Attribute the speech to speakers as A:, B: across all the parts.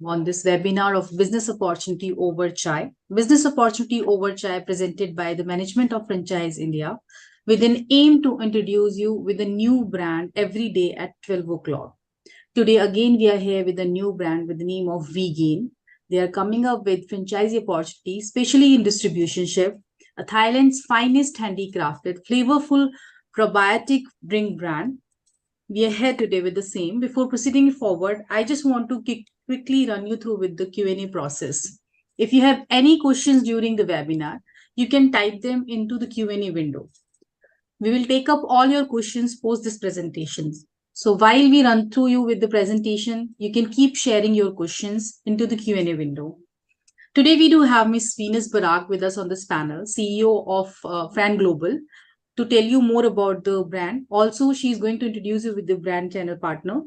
A: on this webinar of Business Opportunity Over Chai. Business Opportunity Over Chai presented by the Management of Franchise India with an aim to introduce you with a new brand every day at 12 o'clock. Today, again, we are here with a new brand with the name of Vegain. They are coming up with franchisee opportunities, especially in distribution shift, a Thailand's finest handicrafted, flavorful probiotic drink brand. We are here today with the same. Before proceeding forward, I just want to quickly run you through with the Q&A process. If you have any questions during the webinar, you can type them into the Q&A window. We will take up all your questions post this presentation. So while we run through you with the presentation, you can keep sharing your questions into the Q&A window. Today, we do have Ms. Venus Barak with us on this panel, CEO of Fran Global, to tell you more about the brand. Also, she's going to introduce you with the brand channel partner,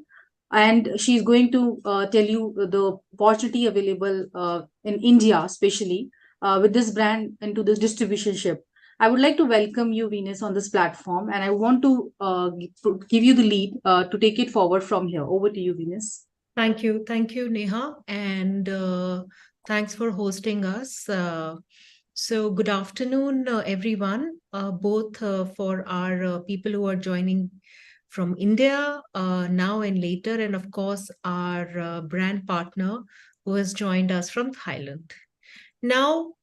A: and she's going to tell you the opportunity available in India, especially with this brand into this distribution ship. I would like to welcome you, Venus, on this platform, and I want to give you the lead to take it forward from here. Over to you, Venus.
B: Thank you, Neha, and thanks for hosting us. So good afternoon, everyone, both for our people who are joining from India now and later, and of course, our brand partner who has joined us from Thailand. Now,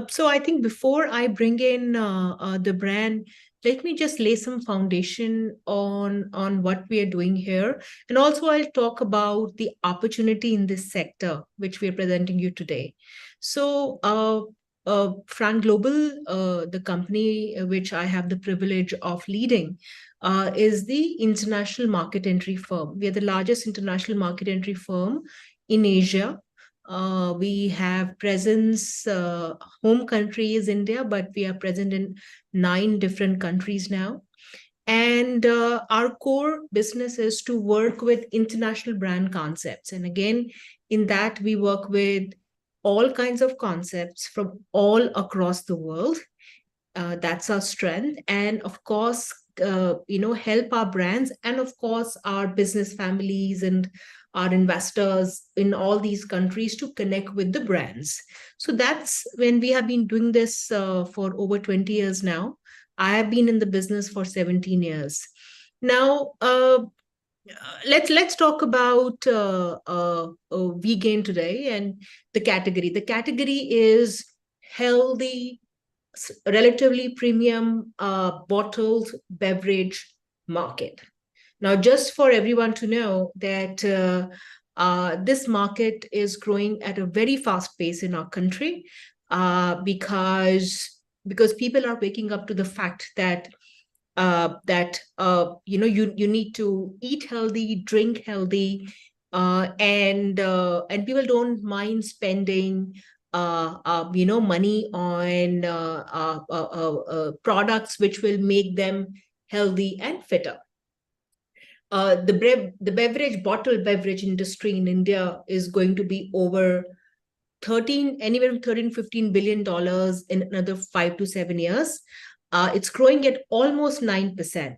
B: so I think before I bring in the brand, let me just lay some foundation on what we are doing here. And also I'll talk about the opportunity in this sector, which we are presenting you today. So Fran Global, the company which I have the privilege of leading, is the international market entry firm. We are the largest international market entry firm in Asia. We have presence, home country is India, but we are present in 9 different countries now. And our core business is to work with international brand concepts. And again, in that, we work with all kinds of concepts from all across the world. That's our strength. And of course, help our brands and of course, our business families and our investors in all these countries to connect with the brands. So that's when we have been doing this for over 20 years now. I have been in the business for 17 years. Now, let's talk about Vegain today and the category. The category is healthy, relatively premium bottled beverage market. Now, just for everyone to know that this market is growing at a very fast pace in our country because people are waking up to the fact that you need to eat healthy, drink healthy, and people don't mind spending money on products which will make them healthy and fitter. The bottled beverage industry in India is going to be over anywhere from $13-15 billion in another 5 to 7 years. It's growing at almost 9%.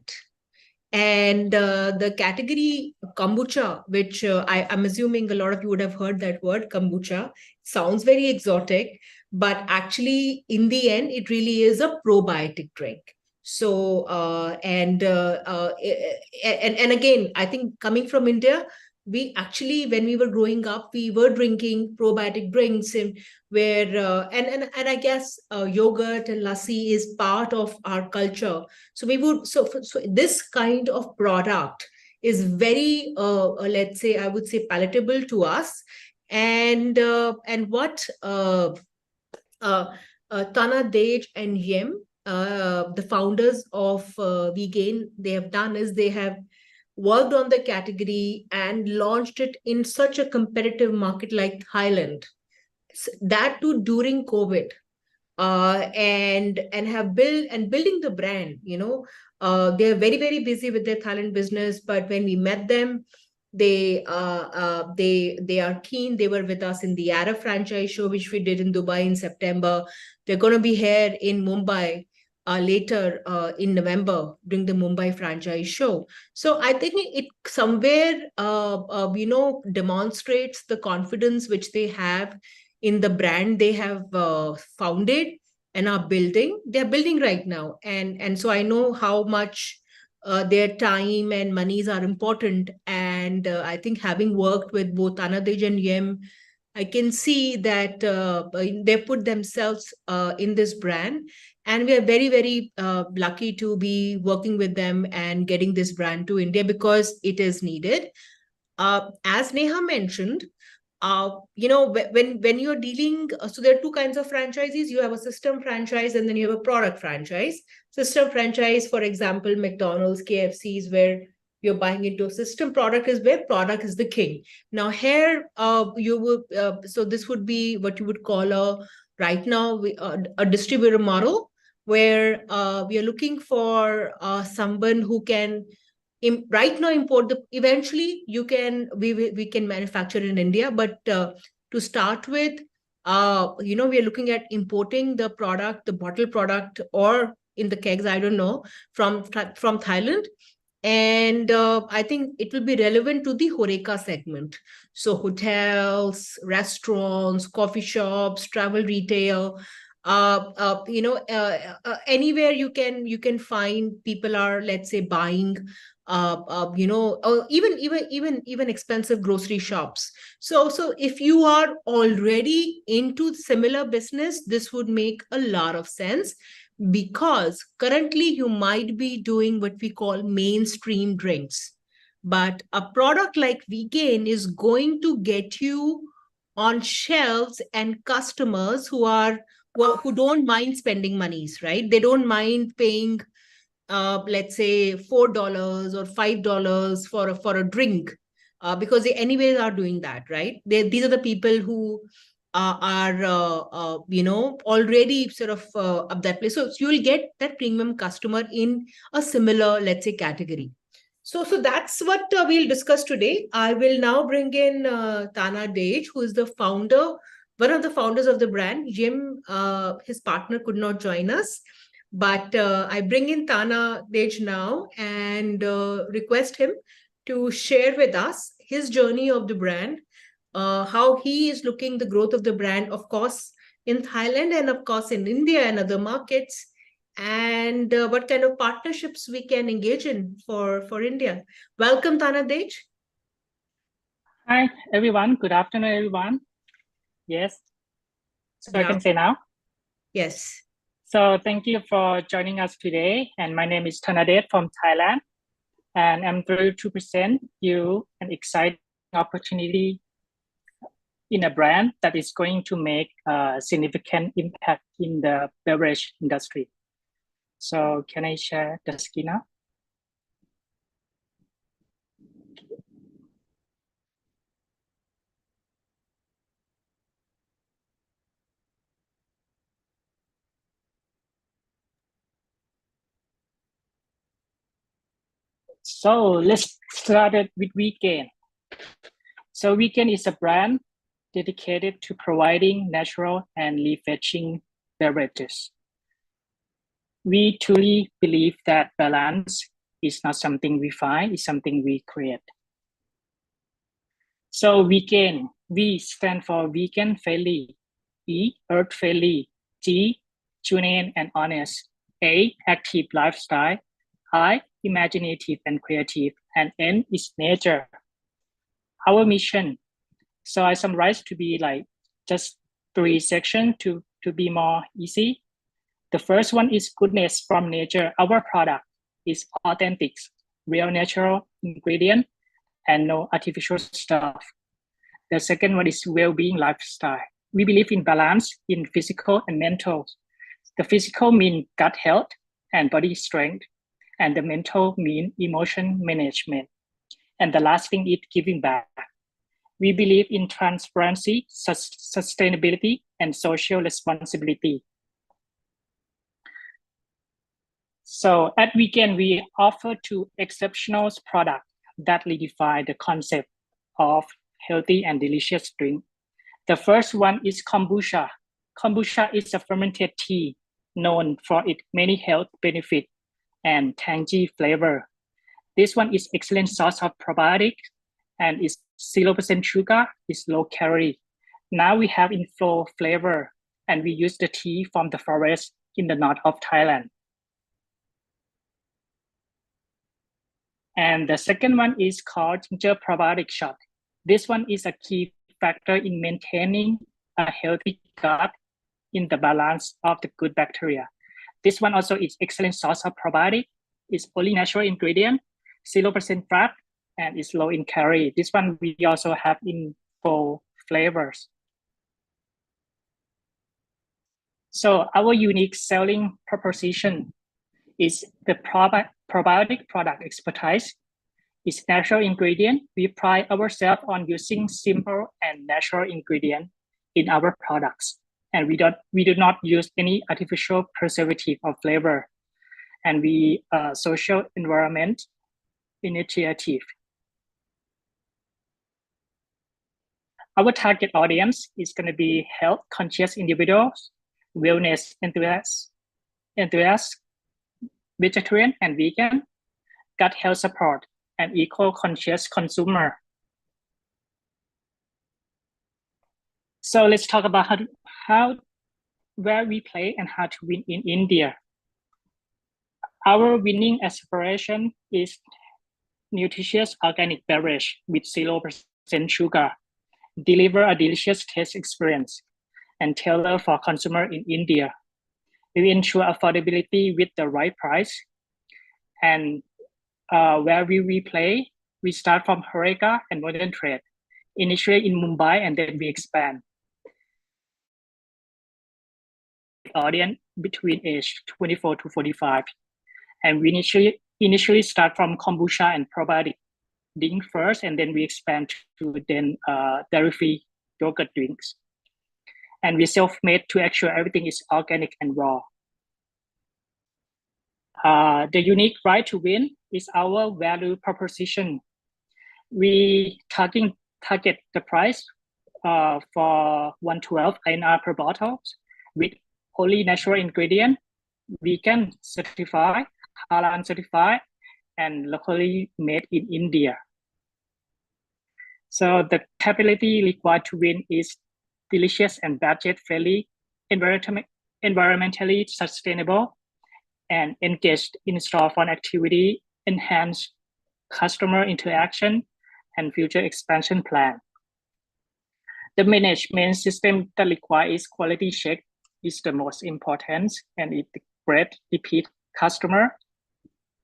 B: And the category kombucha, which I'm assuming a lot of you would have heard that word, kombucha, sounds very exotic, but actually in the end, it really is a probiotic drink. So, and again, I think coming from India, we actually, when we were growing up, we were drinking probiotic drinks and I guess yogurt and lassi is part of our culture. So so this kind of product is very, let's say, I would say palatable to us. And what Tana, Dej and Yem, the founders of Vegain, they have done is they have worked on the category and launched it in such a competitive market like Thailand, that too during COVID, and have building the brand. They're very, very busy with their Thailand business, but when we met them, they are keen. They were with us in the Arab franchise show, which we did in Dubai in September. They're going to be here in Mumbai later in November during the Mumbai franchise show. So I think it somewhere, demonstrates the confidence which they have in the brand they have founded and are building. They're building right now. And so I know how much their time and monies are important. And I think having worked with both Anadej and Yem, I can see that they put themselves in this brand, and we are very, very lucky to be working with them and getting this brand to India because it is needed. As Neha mentioned, when you're dealing, so there are two kinds of franchises. You have a system franchise, and then you have a product franchise. System franchise, for example, McDonald's, KFC's, where you're buying into a system. Product is where product is the king. Now here, you would so this would be what you would call right now a distributor model, where we are looking for someone who can right now import the, eventually you can, we can manufacture in India, but to start with, we are looking at importing the product, the bottle product, or in the kegs, I don't know, from Thailand. And I think it will be relevant to the Horeca segment. So hotels, restaurants, coffee shops, travel retail, anywhere you can find people are, let's say, buying, or even expensive grocery shops. So if you are already into similar business, this would make a lot of sense, because currently you might be doing what we call mainstream drinks, but a product like Vegain is going to get you on shelves and customers who don't mind spending monies, right? They don't mind paying, let's say, $4 or $5 for a drink, because they anyways are doing that, right? These are the people who are already sort of up that place. So you will get that premium customer in a similar, let's say, category. So that's what we'll discuss today. I will now bring in Tana Dej, who is the founder, one of the founders of the brand. Jim, his partner, could not join us, but I bring in Tana Dej now and request him to share with us his journey of the brand, how he is looking the growth of the brand, of course, in Thailand and of course in India and other markets, and what kind of partnerships we can engage in for India. Welcome, Tana Dej.
C: Hi, everyone. Good afternoon, everyone. Yes. So I can say now?
B: Yes.
C: So thank you for joining us today. And my name is Thanadet from Thailand. And I'm thrilled to present you an exciting opportunity in a brand that is going to make a significant impact in the beverage industry. So can I share the screen now? So let's start it with Vegain. So Vegain is a brand dedicated to providing natural and refreshing beverages. We truly believe that balance is not something we find, it's something we create. So Vegain, V stand for vegan friendly, E earth friendly, G genuine and honest, A active lifestyle, I imaginative and creative, and N is nature. Our mission. So I summarize to be like just 3 sections to be more easy. The first one is goodness from nature. Our product is authentic, real natural ingredient, and no artificial stuff. The second one is well-being lifestyle. We believe in balance in physical and mental. The physical means gut health and body strength, and the mental means emotion management. And the last thing is giving back. We believe in transparency, sustainability, and social responsibility. So at Vegain, we offer 2 exceptional products that redefine the concept of healthy and delicious drink. The first one is kombucha. Kombucha is a fermented tea known for its many health benefits and tangy flavor. This one is excellent source of probiotic and is 0% sugar, is low calorie. Now we have in flow flavor and we use the tea from the forest in the north of Thailand. And the second one is called ginger probiotic shot. This one is a key factor in maintaining a healthy gut in the balance of the good bacteria. This one also is excellent source of probiotic. It's only natural ingredient, 0% fat, and it's low in calorie. This one we also have in full flavors. So our unique selling proposition is the probiotic product expertise. It's natural ingredient. We pride ourselves on using simple and natural ingredient in our products. And we do not use any artificial preservative or flavor. And we social environment initiative. Our target audience is going to be health conscious individuals, wellness enthusiasts, vegetarian and vegan, gut health support, and eco-conscious consumer. So let's talk about where we play and how to win in India. Our winning aspiration is nutritious organic beverage with 0% sugar, deliver a delicious taste experience, and tailor for consumer in India. We ensure affordability with the right price. And where we play, we start from HoReCa and modern trade, initially in Mumbai, and then we expand. Audience between age 24 to 45. And we initially start from kombucha and probiotic drink first, and then we expand to then dairy-free yogurt drinks. And we self-made to ensure everything is organic and raw. The unique right to win is our value proposition. We target the price for 112 INR per bottle with only natural ingredient, vegan certified, halal certified, and locally made in India. So the capability required to win is delicious and budget-friendly, environmentally sustainable, and engaged in store fun activity, enhance customer interaction, and future expansion plan. The management system that requires quality check is the most important, and it great repeat customer,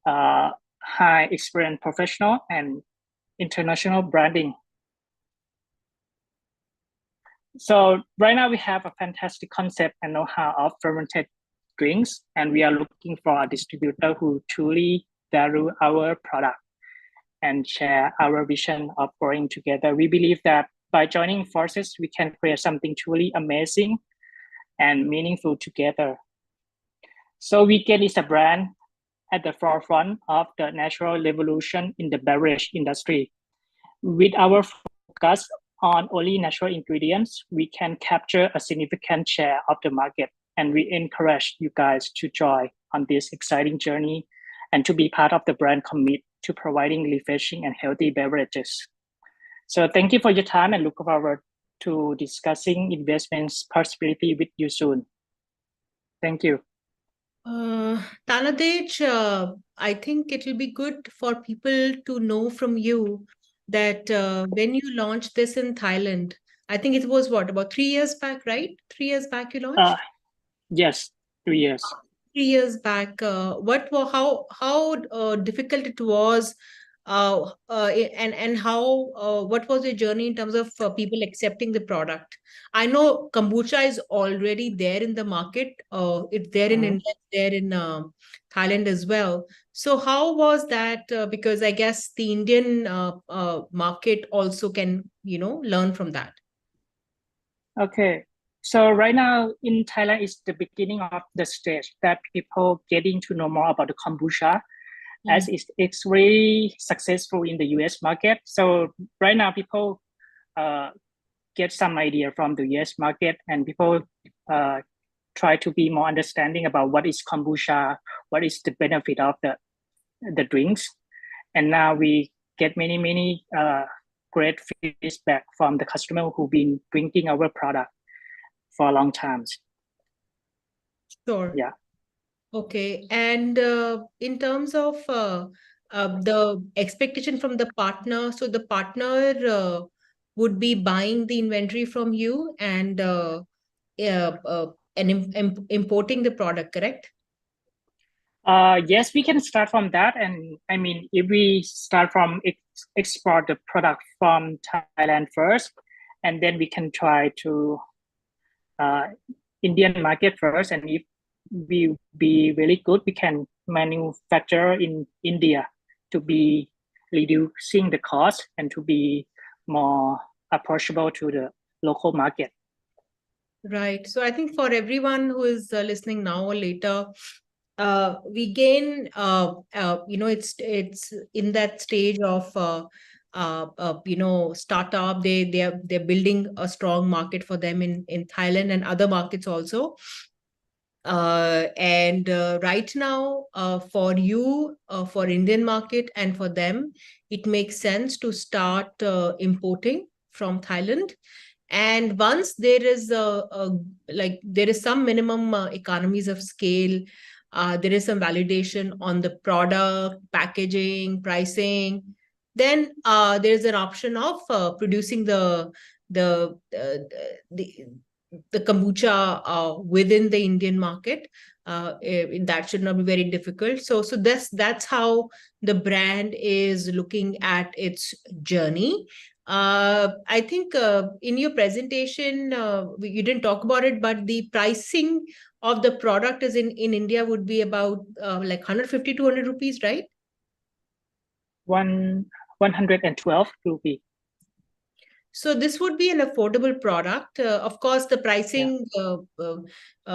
C: high experience professional, and international branding. So right now we have a fantastic concept and know-how of fermented drinks, and we are looking for a distributor who truly value our product and share our vision of growing together. We believe that by joining forces, we can create something truly amazing and meaningful together. So Vegain is a brand at the forefront of the natural revolution in the beverage industry. With our focus on only natural ingredients, we can capture a significant share of the market. And we encourage you guys to join on this exciting journey and to be part of the brand commit to providing refreshing and healthy beverages. So thank you for your time and look forward to discussing investments possibility with you soon. Thank you.
B: Taladej, I think it will be good for people to know from you that when you launched this in Thailand, I think it was what, about 3 years back, right? 3 years back you launched?
C: Yes, 3 years.
B: 3 years back, how difficult it was, and how what was your journey in terms of people accepting the product? I know kombucha is already there in the market. It's there in India, it's there in Thailand as well. So how was that? Because I guess the Indian market also can, learn from that.
C: Okay. So right now in Thailand is the beginning of the stage that people getting to know more about the kombucha, as it's very successful in the US market. So right now people get some idea from the US market, and people try to be more understanding about what is kombucha, what is the benefit of the drinks. And now we get many great feedback from the customer who've been drinking our product for a long time.
B: Sure.
C: Yeah.
B: Okay. And in terms of the expectation from the partner, so the partner would be buying the inventory from you and importing the product, correct?
C: Yes, we can start from that. And I mean, if we start from export the product from Thailand first, and then we can try to Indian market first. And if we be really good, we can manufacture in India to be reducing the cost and to be more approachable to the local market.
B: Right. So I think for everyone who is listening now or later, Vegain, it's in that stage of startup. They're building a strong market for them in Thailand and other markets also. And right now, for you, for Indian market and for them, it makes sense to start importing from Thailand. And once there is there is some minimum economies of scale, there is some validation on the product, packaging, pricing, then there is an option of producing the kombucha within the Indian market. That should not be very difficult. So that's how the brand is looking at its journey. I think in your presentation, you didn't talk about it, but the pricing of the product is in India would be about like 150, 200 rupees, right?
C: 112 rupee.
B: So this would be an affordable product. Of course, the pricing,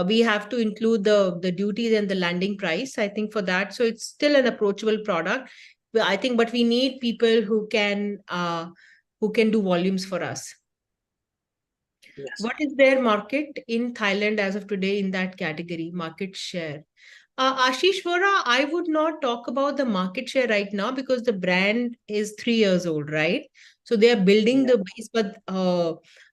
B: we have to include the duties and the landing price, I think, for that. So it's still an approachable product. But I think, but we need people who can do volumes for us.
C: Yes.
B: What is their market in Thailand as of today in that category, market share? Ashish Vora, I would not talk about the market share right now because the brand is 3 years old, right? So they are building the base, but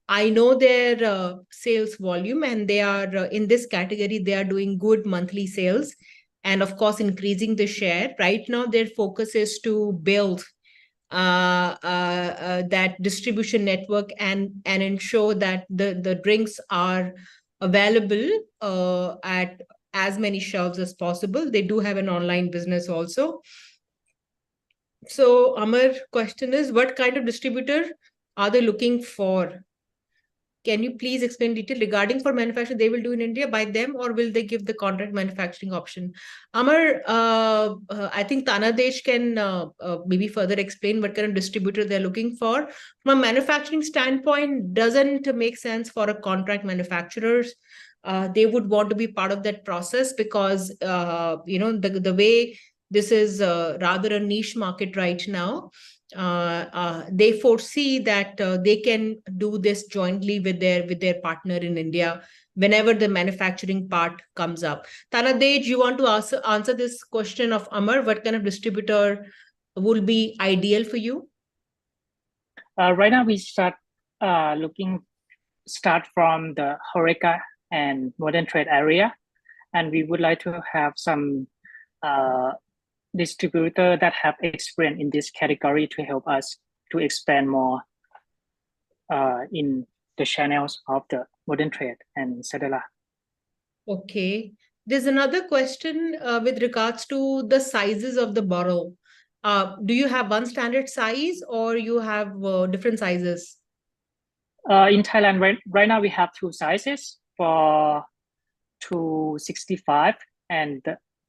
B: I know their sales volume, and they are in this category, they are doing good monthly sales and, of course, increasing the share. Right now, their focus is to build that distribution network and ensure that the drinks are available at as many shelves as possible. They do have an online business also. So Amar, question is, what kind of distributor are they looking for? Can you please explain detail regarding for manufacturing they will do in India by them, or will they give the contract manufacturing option? Amar, I think Tanadesh can maybe further explain what kind of distributor they're looking for. From a manufacturing standpoint, doesn't make sense for a contract manufacturers. They would want to be part of that process because the way this is rather a niche market right now. They foresee that they can do this jointly with their partner in India whenever the manufacturing part comes up. Tanadej, you want to answer this question of Amar? What kind of distributor will be ideal for you?
C: Right now, we start from the HoReCa and modern trade area, and we would like to have some distributor that have experience in this category to help us to expand more in the channels of the modern trade and etc.
B: Okay. There's another question with regards to the sizes of the bottle. Do you have one standard size or you have different sizes?
C: In Thailand, right now we have two sizes for 265, and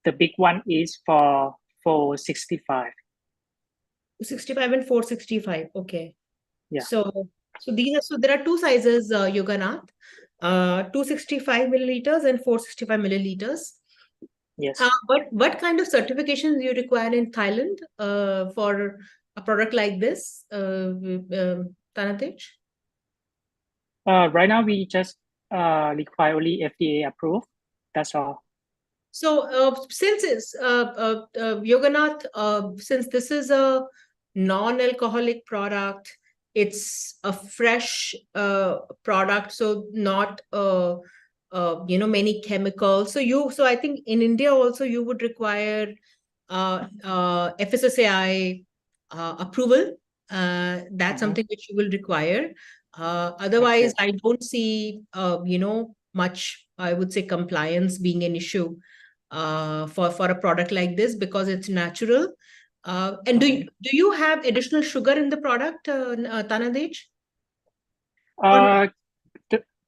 C: the big one is for 465.
B: 65 and 465. Okay.
C: Yeah.
B: So there are two sizes, Yoganath, 265 milliliters and 465 milliliters.
C: Yes.
B: What kind of certifications do you require in Thailand for a product like this, Tanatej?
C: Right now we just require only FDA approved. That's all.
B: So since it's Yoganath, since this is a non-alcoholic product, it's a fresh product, so not many chemicals. So I think in India also you would require FSSAI approval. That's something which you will require. Otherwise, I don't see much, I would say, compliance being an issue for a product like this, because it's natural. And do you have additional sugar in the product, Tanadej?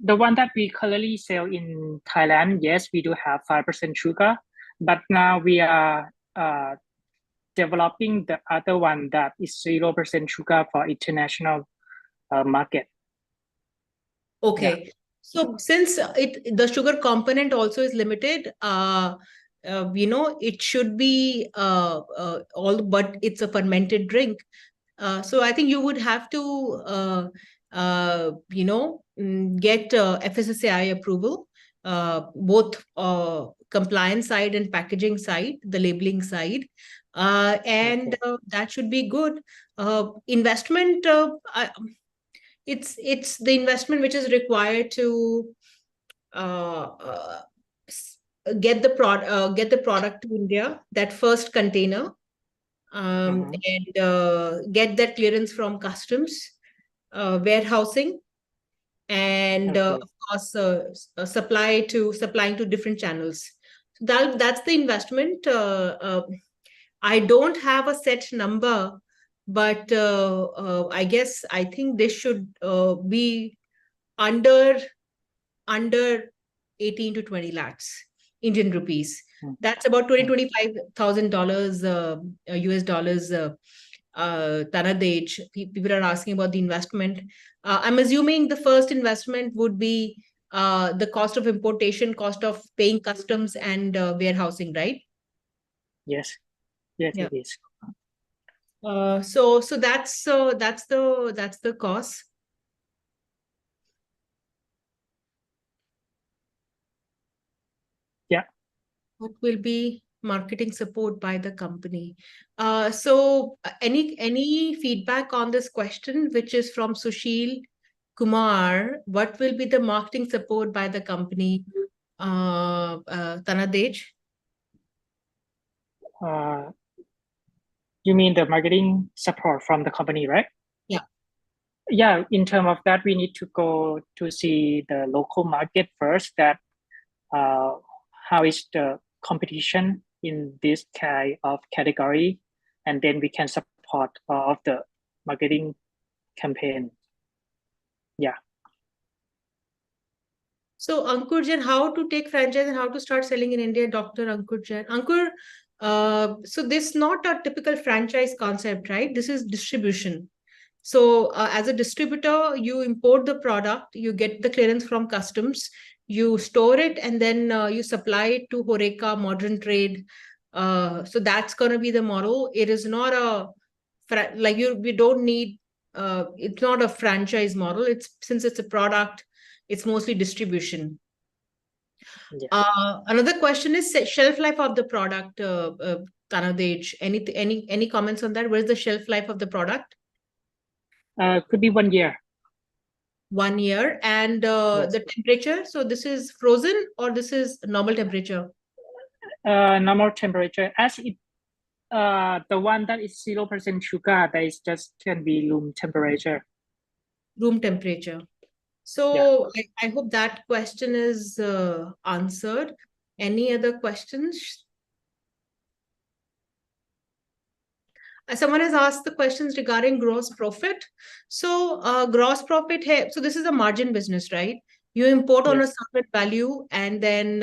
C: The one that we currently sell in Thailand, yes, we do have 5% sugar, but now we are developing the other one that is 0% sugar for international market.
B: Okay. Yeah. So since the sugar component also is limited, it should be but it's a fermented drink. So I think you would have to get FSSAI approval, both compliance side and packaging side, the labeling side, and that should be good. Investment, it's the investment which is required to get the product to India, that first container, and get that clearance from customs, warehousing, and of course supplying to different channels. So that's the investment. I don't have a set number, but I think this should be under 18 to 20 lakhs Indian rupees. That's about $25,000 US dollars. Tanadej, people are asking about the investment. I'm assuming the first investment would be the cost of importation, cost of paying customs, and warehousing, right?
C: Yes, yeah. It is.
B: So that's the cost.
C: Yeah.
B: What will be marketing support by the company? So any feedback on this question, which is from Sushil Kumar? What will be the marketing support by the company, Tanadej?
C: You mean the marketing support from the company, right?
B: Yeah.
C: Yeah, in terms of that, we need to go to see the local market first, that how is the competition in this kind of category, and then we can support of the marketing campaign. Yeah.
B: So Ankur Jain, how to take franchise and how to start selling in India, Dr. Ankur Jain. Ankur, so this is not a typical franchise concept, right? This is distribution. So as a distributor, you import the product, you get the clearance from customs, you store it, and then you supply it to Horeca, modern trade. So that's going to be the model. It is not we don't need, it's not a franchise model. Since it's a product, it's mostly distribution. Yeah. Another question is shelf life of the product, Tanadej. Any comments on that? Where's the shelf life of the product?
C: Could be 1 year.
B: 1 year. And yes. The temperature, so this is frozen or this is normal temperature?
C: Normal temperature. As it, the one that is 0% sugar, that is just can be room temperature.
B: Room temperature. So yeah. I hope that question is answered. Any other questions? Someone has asked the questions regarding gross profit. So gross profit here, so this is a margin business, right? You import on a certain value, and then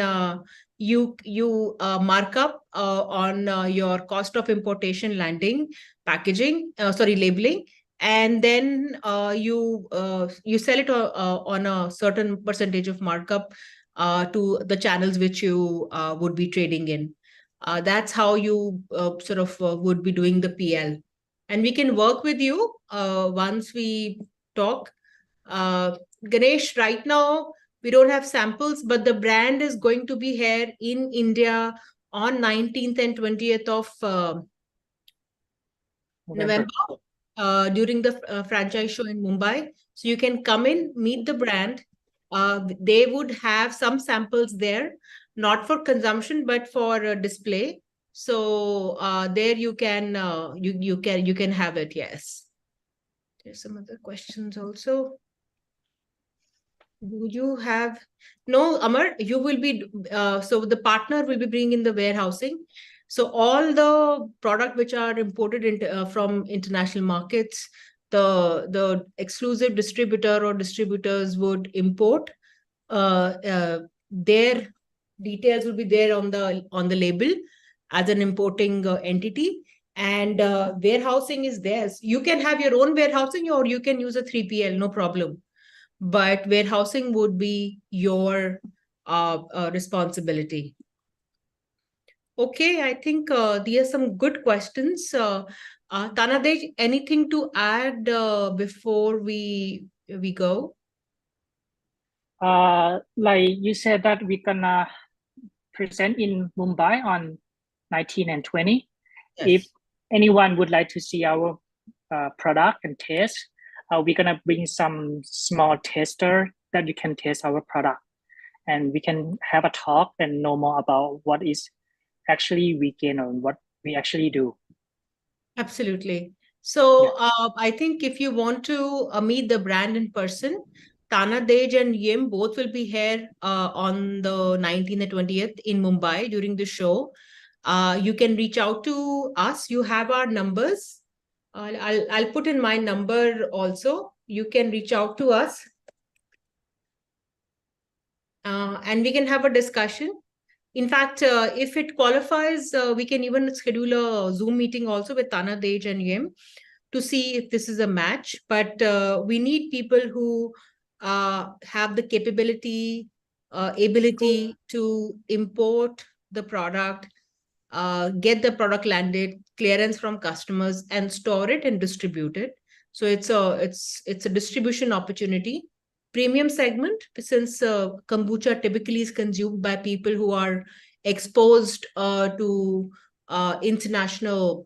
B: you mark up on your cost of importation, landing, packaging, labeling, and then you sell it on a certain percentage of markup to the channels which you would be trading in. That's how you would be doing the PL. And we can work with you once we talk. Ganesh, right now, We don't have samples, but the brand is going to be here in India on 19th and 20th of November during the franchise show in Mumbai. So you can come in, meet the brand. They would have some samples there, not for consumption, but for display. So there you can you can have it. Yes. There's some other questions also. Do you have no, Amar? You will be so the partner will be bringing in the warehousing. So all the product which are imported into from international markets, the exclusive distributor or distributors would import. Their details will be there on the label as an importing entity, and warehousing is theirs. You can have your own warehousing, or you can use a 3PL, no problem. But warehousing would be your responsibility. Okay, I think these are some good questions. Tanadej, anything to add before we go?
C: Like you said that we're gonna present in Mumbai on 19 and 20.
B: Yes.
C: If anyone would like to see our product and taste, we're gonna bring some small tester that you can taste our product, and we can have a talk and know more about what is actually Vegain or what we actually do.
B: Absolutely. So I think if you want to meet the brand in person, Tana Dej and Yim both will be here on the 19th and 20th in Mumbai during the show. You can reach out to us. You have our numbers. I'll put in my number also. You can reach out to us. And we can have a discussion. In fact, if it qualifies, we can even schedule a Zoom meeting also with Tana Dej and Yim to see if this is a match. But we need people who have the capability, ability to import the product, get the product landed, clearance from customers, and store it and distribute it. So it's a distribution opportunity. Premium segment, since kombucha typically is consumed by people who are exposed to international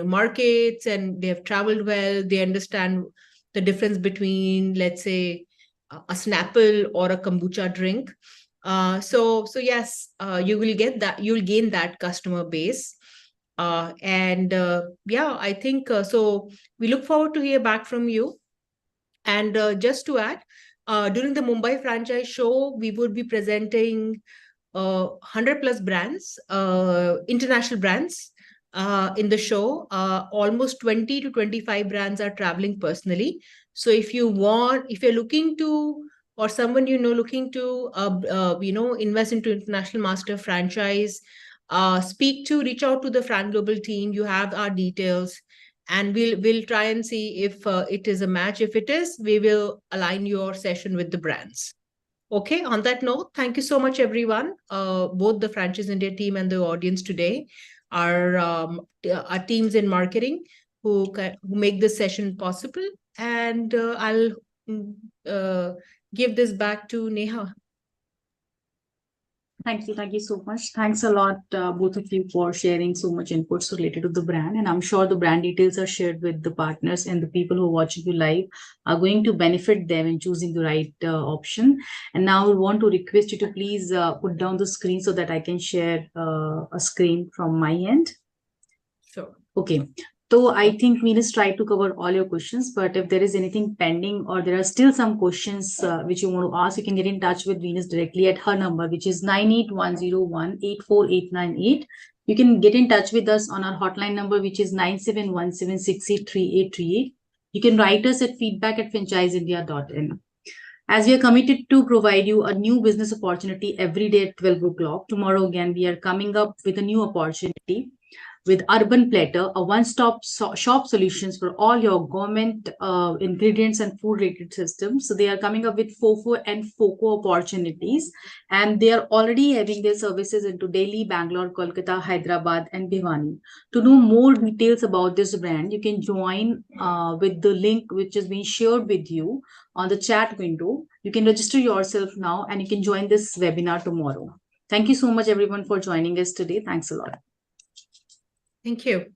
B: markets, and they have traveled well. They understand the difference between, let's say, a Snapple or a kombucha drink. So yes, you will get that. You'll gain that customer base. Yeah, I think so. We look forward to hear back from you. And just to add, during the Mumbai franchise show, we would be presenting 100 plus brands, international brands in the show. Almost 20 to 25 brands are traveling personally. So if you're looking to, or someone looking to invest into international master franchise, reach out to the Fran Global team. You have our details, and we'll try and see if it is a match. If it is, we will align your session with the brands. Okay, on that note, thank you so much, everyone. Both the Franchise India team and the audience today, our teams in marketing who make this session possible. And I'll give this back to Neha.
A: Thank you. Thank you so much. Thanks a lot, both of you, for sharing so much inputs related to the brand. And I'm sure the brand details are shared with the partners, and the people who are watching you live are going to benefit them in choosing the right option. And now we want to request you to please put down the screen so that I can share a screen from my end.
B: Sure.
A: Okay. So I think Venus tried to cover all your questions, but if there is anything pending or there are still some questions which you want to ask, you can get in touch with Venus directly at her number, which is 9810184898. You can get in touch with us on our hotline number, which is 9717683838. You can write us at feedback@franchiseindia.in. As we are committed to provide you a new business opportunity every day at 12 o'clock, tomorrow again, we are coming up with a new opportunity. with Urban Platter, a one-stop shop solutions for all your government ingredients and food-related systems. So they are coming up with FOFO and FOCO opportunities, and they are already having their services into Delhi, Bangalore, Kolkata, Hyderabad, and Bhiwani. To know more details about this brand, you can join with the link which has been shared with you on the chat window. You can register yourself now and you can join this webinar tomorrow. Thank you so much, everyone, for joining us today. Thanks a lot.
B: Thank you.